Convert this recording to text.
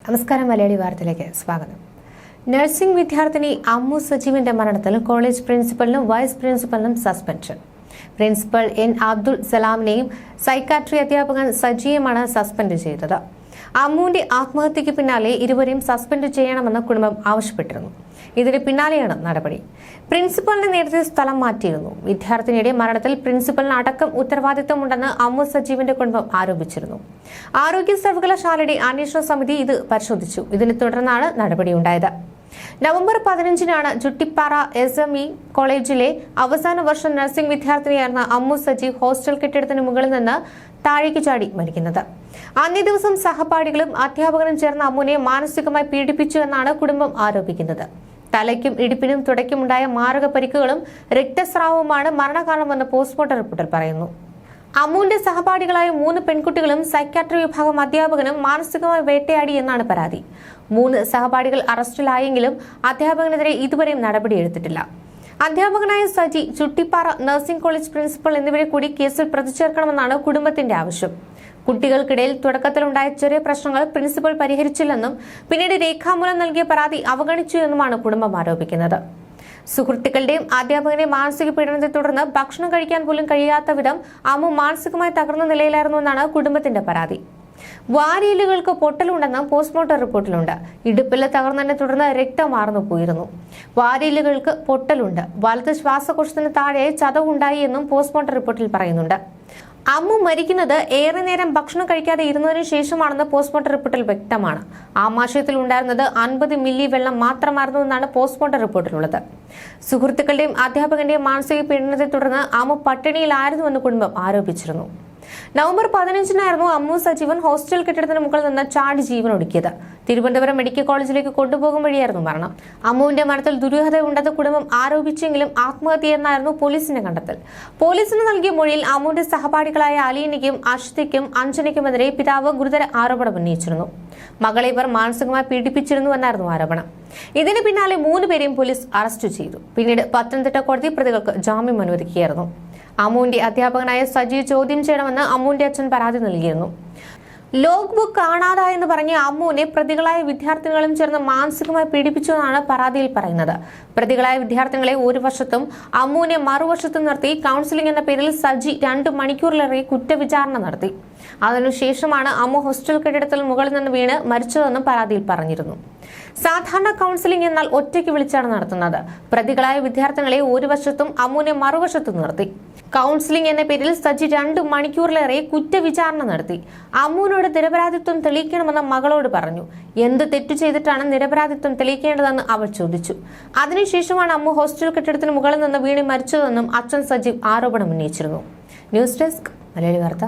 നമസ്കാരം. മലയാളി വാർത്തയിലേക്ക് സ്വാഗതം. നഴ്സിംഗ് വിദ്യാർത്ഥിനി അമ്മു സജീവിന്റെ മരണത്തിൽ കോളേജ് പ്രിൻസിപ്പലിനും വൈസ് പ്രിൻസിപ്പലിനും സസ്പെൻഷൻ. പ്രിൻസിപ്പൽ എൻ അബ്ദുൾ സലാമിനെയും സൈക്കാട്രി അധ്യാപകൻ സജിയെയുമാണ് സസ്പെൻഡ് ചെയ്തത്. അമ്മുവിന്റെ ആത്മഹത്യയ്ക്ക് പിന്നാലെ ഇരുവരെയും സസ്പെൻഡ് ചെയ്യണമെന്ന് കുടുംബം ആവശ്യപ്പെട്ടിരുന്നു. ഇതിന് പിന്നാലെയാണ് നടപടി. പ്രിൻസിപ്പലിനെ നേരത്തെ സ്ഥലം മാറ്റിയിരുന്നു. വിദ്യാർത്ഥിനിയുടെ മരണത്തിൽ പ്രിൻസിപ്പലിന് അടക്കം ഉത്തരവാദിത്തമുണ്ടെന്ന് അമ്മു സജീവിന്റെ കുടുംബം ആരോപിച്ചിരുന്നു. ആരോഗ്യ സർവകലാശാലയുടെ അന്വേഷണ സമിതി ഇത് പരിശോധിച്ചു. ഇതിനെ തുടർന്നാണ് നടപടിയുണ്ടായത്. നവംബർ 15-നാണ് ചുട്ടിപ്പാറ SME കോളേജിലെ അവസാന വർഷ നഴ്സിംഗ് വിദ്യാർത്ഥിനിയായിരുന്ന അമ്മു സജീവ് ഹോസ്റ്റൽ കെട്ടിടത്തിന് മുകളിൽ നിന്ന് താഴേക്ക് ചാടി മരിക്കുന്നത്. അന്നേ ദിവസം സഹപാഠികളും അധ്യാപകരും ചേർന്ന് അമ്മുവിനെ മാനസികമായി പീഡിപ്പിച്ചു എന്നാണ് കുടുംബം ആരോപിക്കുന്നത്. തലയ്ക്കും ഇടുപ്പിനും തുടയ്ക്കുമുണ്ടായ മാരക പരിക്കുകളും രക്തസ്രാവവുമാണ് മരണകാരണമെന്ന് പോസ്റ്റ്മോർട്ടം റിപ്പോർട്ടിൽ പറയുന്നു. അമ്മുവിന്റെ സഹപാഠികളായ 3 പെൺകുട്ടികളും സൈക്കാട്രി വിഭാഗം അധ്യാപകനും മാനസികമായി വേട്ടയാടി എന്നാണ് പരാതി. 3 സഹപാഠികൾ അറസ്റ്റിലായെങ്കിലും അധ്യാപകനെതിരെ ഇതുവരെയും നടപടിയെടുത്തിട്ടില്ല. അധ്യാപകനായ Saji, Chuttippara nursing college principal എന്നിവരെ കൂടി കേസിൽ പ്രതി ചേർക്കണമെന്നാണ് കുടുംബത്തിന്റെ ആവശ്യം. കുട്ടികൾക്കിടയിൽ തുടക്കത്തിലുണ്ടായ ചെറിയ പ്രശ്നങ്ങൾ പ്രിൻസിപ്പൽ പരിഹരിച്ചില്ലെന്നും പിന്നീട് രേഖാമൂലം നൽകിയ പരാതി അവഗണിച്ചു എന്നുമാണ് കുടുംബം ആരോപിക്കുന്നത്. സുഹൃത്തുക്കളുടെയും അധ്യാപകന്റെയും മാനസിക പീഡനത്തെ തുടർന്ന് ഭക്ഷണം കഴിക്കാൻ പോലും കഴിയാത്ത വിധം അമ്മു മാനസികമായി തകർന്ന നിലയിലായിരുന്നു എന്നാണ് കുടുംബത്തിന്റെ പരാതി. വാരിയലുകൾക്ക് പൊട്ടലുണ്ടെന്നും പോസ്റ്റ്മോർട്ടം റിപ്പോർട്ടിലുണ്ട്. ഇടുപ്പില് തകർന്നതിനെ തുടർന്ന് രക്തം വാർന്നു പോയിരുന്നു. വാരിയലുകൾക്ക് പൊട്ടലുണ്ട്. വലത് ശ്വാസകോശത്തിന് താഴെയായി ചതവുണ്ടായി എന്നും പോസ്റ്റ്മോർട്ടം റിപ്പോർട്ടിൽ പറയുന്നുണ്ട്. അമ്മു മരിക്കുന്നത് ഏറെ നേരം ഭക്ഷണം കഴിക്കാതെ ഇരുന്നതിനു ശേഷമാണെന്ന് പോസ്റ്റ്മോർട്ടം റിപ്പോർട്ടിൽ വ്യക്തമാണ്. ആമാശയത്തിൽ ഉണ്ടായിരുന്നത് 50 മില്ലി വെള്ളം മാത്രമായിരുന്നു എന്നാണ് പോസ്റ്റ്മോർട്ടം റിപ്പോർട്ടിലുള്ളത്. സുഹൃത്തുക്കളുടെയും അധ്യാപകന്റെയും മാനസിക പീഡനത്തെ തുടർന്ന് അമ്മു പട്ടിണിയിലായിരുന്നുവെന്ന് കുടുംബം ആരോപിച്ചിരുന്നു. നവംബർ 15-നായിരുന്നു അമ്മു സജീവൻ ഹോസ്റ്റൽ കെട്ടിടത്തിന് മുകളിൽ നിന്ന് ചാടി ജീവനൊടുക്കിയത്. തിരുവനന്തപുരം മെഡിക്കൽ കോളേജിലേക്ക് കൊണ്ടുപോകും വഴിയായിരുന്നു മരണം. അമ്മുവിന്റെ മരണത്തിൽ ദുരൂഹതയുണ്ടെന്ന് കുടുംബം ആരോപിച്ചെങ്കിലും ആത്മഹത്യയെന്നായിരുന്നു പോലീസിന്റെ കണ്ടെത്തൽ. പോലീസിന് നൽകിയ മൊഴിയിൽ അമ്മുവിന്റെ സഹപാഠികളായ അലീനയ്ക്കും അശ്വതിക്കും അഞ്ജനയ്ക്കുമെതിരെ പിതാവ് ഗുരുതര ആരോപണം ഉന്നയിച്ചിരുന്നു. മകളെ ഇവർ മാനസികമായി പീഡിപ്പിച്ചിരുന്നുവെന്നായിരുന്നു ആരോപണം. ഇതിന് പിന്നാലെ 3 പേരെയും പോലീസ് അറസ്റ്റ് ചെയ്തു. പിന്നീട് പത്തനംതിട്ട കോടതി പ്രതികൾക്ക് ജാമ്യം അനുവദിക്കുകയായിരുന്നു. അമ്മുവിന്റെ അധ്യാപകനായ സജി ചോദ്യം ചെയ്യണമെന്ന് അമ്മുവിന്റെ അച്ഛൻ പരാതി നൽകിയിരുന്നു. ലോഗ് ബുക്ക് കാണാതായെന്ന് പറഞ്ഞ് അമ്മുവിനെ പ്രതികളായ വിദ്യാർത്ഥികളും ചേർന്ന് മാനസികമായി പീഡിപ്പിച്ചുവെന്നാണ് പരാതിയിൽ പറയുന്നത്. പ്രതികളായ വിദ്യാർത്ഥികളെ ഒരു വശത്തും അമ്മുവിനെ മറുവശത്തും നിർത്തി കൗൺസിലിംഗ് എന്ന പേരിൽ സജി 2 മണിക്കൂറിലേറെ കുറ്റവിചാരണ നടത്തി. അതിനുശേഷമാണ് അമ്മു ഹോസ്റ്റൽ കെട്ടിടത്തിൽ മുകളിൽ നിന്ന് വീണ് മരിച്ചതെന്നും പരാതിയിൽ പറഞ്ഞിരുന്നു. സാധാരണ കൗൺസിലിംഗ് എന്നാൽ ഒറ്റയ്ക്ക് വിളിച്ചാണ് നടത്തുന്നത്. പ്രതികളായ വിദ്യാർത്ഥികളെ ഒരു വശത്തും അമ്മുവിനെ മറുവശത്തും നിർത്തി. കൗൺസിലിംഗ് എന്ന പേരിൽ സജി 2 മണിക്കൂറിലേറെ കുറ്റവിചാരണ നടത്തി. അമ്മുവിനോട് നിരപരാധിത്വം തെളിയിക്കണമെന്ന് മകളോട് പറഞ്ഞു. എന്ത് തെറ്റു ചെയ്തിട്ടാണ് നിരപരാധിത്വം തെളിയിക്കേണ്ടതെന്ന് അവൾ ചോദിച്ചു. അതിനുശേഷമാണ് അമ്മു ഹോസ്റ്റൽ കെട്ടിടത്തിന് മുകളിൽ നിന്ന് വീണ് മരിച്ചതെന്നും അച്ഛൻ സജീവ് ആരോപണം ഉന്നയിച്ചിരുന്നു. ന്യൂസ് ഡെസ്ക് മലയാളി വാർത്ത.